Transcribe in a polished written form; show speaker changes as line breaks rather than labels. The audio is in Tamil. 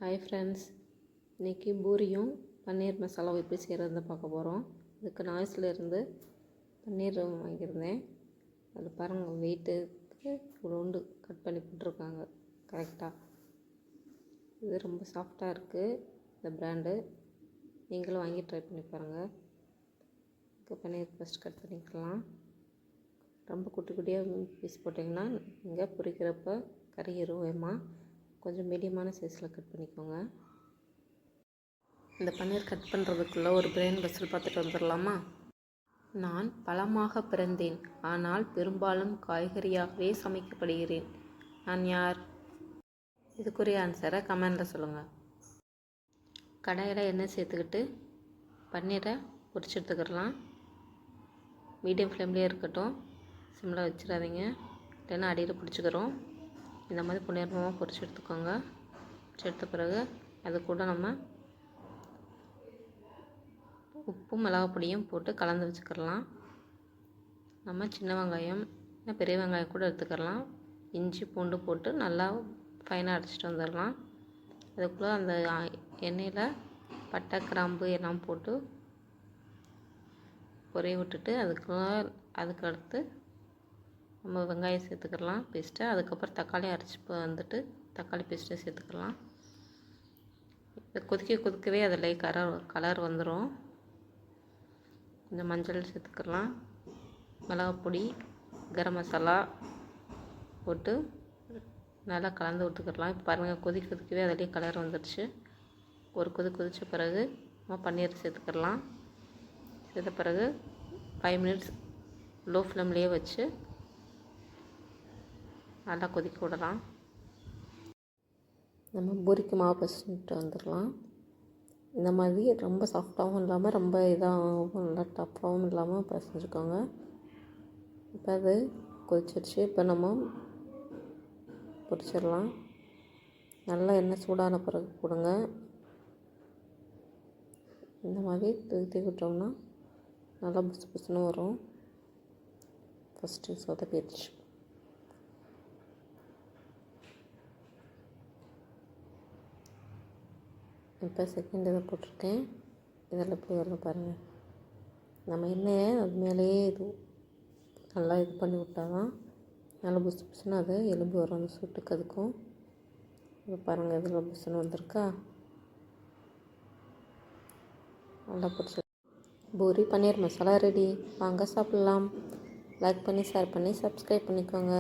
ஹாய் ஃப்ரெண்ட்ஸ், இன்றைக்கி பூரியும் பன்னீர் மசாலாவும் எப்படி செய்கிறதுன்னு பார்க்க போகிறோம். இதுக்கு நாய்ஸ்லேருந்து பன்னீர் வாங்கியிருந்தேன். அது பாருங்கள், வெயிட்டுக்கு இவ்வளோண்டு கட் பண்ணி போட்டிருக்காங்க கரெக்டாக. இது ரொம்ப சாஃப்டாக இருக்குது இந்த ப்ராண்டு. நீங்களும் வாங்கி ட்ரை பண்ணி பாருங்கள். இதுக்கு பன்னீர் ஃபஸ்ட் கட் பண்ணிக்கலாம். ரொம்ப குட்டி குட்டியாக பீஸ் போட்டிங்கன்னா இங்கே பொரிக்கிறப்ப கறியிரும் வேமா. கொஞ்சம் மீடியமான சைஸில் கட் பண்ணிக்கோங்க. இந்த பன்னீர் கட் பண்ணுறதுக்குள்ளே ஒரு பிரெயின் பஸ்ஸில் பார்த்துட்டு வந்துடலாமா? நான் பழமாக பிறந்தேன், ஆனால் பெரும்பாலும் காய்கறியாகவே சமைக்கப்படுகிறேன். நான் யார்? இதுக்குரிய ஆன்சரை கமெண்டில் சொல்லுங்கள். கடாயில் எண்ணெய் சேர்த்துக்கிட்டு பன்னீரை பொரிச்சு எடுத்துக்கிடலாம். மீடியம் ஃப்ளேம்லேயே இருக்கட்டும், சிம்மில் வச்சிடாதீங்க, இல்லைன்னா அடியில் பிடிச்சிக்கிறோம். இந்த மாதிரி பொன்னிறமாக பொரிச்சு எடுத்துக்கோங்க. பொரிச்சு எடுத்த பிறகு அது கூட நம்ம உப்பும் மிளகாய் பொடியும் போட்டு கலந்து வச்சுக்கிடலாம். நம்ம சின்ன வெங்காயம் இல்லை பெரிய வெங்காயம் கூட எடுத்துக்கிடலாம். இஞ்சி பூண்டு போட்டு நல்லா ஃபைனாக அரைச்சிட்டு வந்துடலாம். அதுக்குள்ளே அந்த எண்ணெயில் பட்டை கிராம்பு எல்லாம் போட்டு பொரிய விட்டுட்டு அதுக்கு அடுத்து நம்ம வெங்காயம் சேர்த்துக்கலாம் பேஸ்ட்டை. அதுக்கப்புறம் தக்காளி அரைச்சி வந்துட்டு தக்காளி பேஸ்ட்டை சேர்த்துக்கலாம். இதை கொதிக்கவே அதில் கலர் வந்துடும். கொஞ்சம் மஞ்சள் சேர்த்துக்கலாம், மிளகாய் பொடி, கரம் மசாலா போட்டு நல்லா கலந்து விட்டுக்கலாம். இப்போ பாருங்கள், கொதிக்கவே அதிலே கலர் வந்துடுச்சு. ஒரு கொதித்த பிறகு நம்ம பன்னீர் சேர்த்துக்கலாம். சேர்த்த பிறகு 5 மினிட்ஸ் லோ ஃப்ளேம்லேயே வச்சு நல்லா கொதிக்க விடலாம். நம்ம பூரிக்கு மாவு பசஞ்சிட்டு வந்துடலாம். இந்த மாதிரி ரொம்ப சாஃப்டாகவும் இல்லாமல் ரொம்ப இதாகவும் நல்லா டஃப்பாகவும் இல்லாமல் பசஞ்சுக்கோங்க. இப்போ அது கொதிச்சிருச்சு. இப்போ நம்ம பொரிச்சிடலாம். நல்லா எண்ணெய் சூடான பிறகு கொடுங்க. இந்த மாதிரி தூக்கி விட்டோம்னா நல்லா புசு புசுன்னு வரும். ஃபஸ்ட்டு சொதப்பிடுச்சு. இப்போ செகண்ட் இதை போட்டிருக்கேன். இதில் எப்படி வருது பாருங்கள். நம்ம எண்ணெயை அது மேலேயே நல்லா இது பண்ணி விட்டால் தான் நல்லா புசு புசுன்னு அது எலும்பு வரும். அந்த சூட்டுக்கு அதுக்கும் இப்போ பாருங்கள், இதில் புசுன்னு வந்திருக்கா. நல்லா பிடிச்சி பூரி பன்னீர் மசாலா ரெடி. வாங்க சாப்பிட்லாம். லைக் பண்ணி ஷேர் பண்ணி சப்ஸ்கிரைப் பண்ணிக்கோங்க.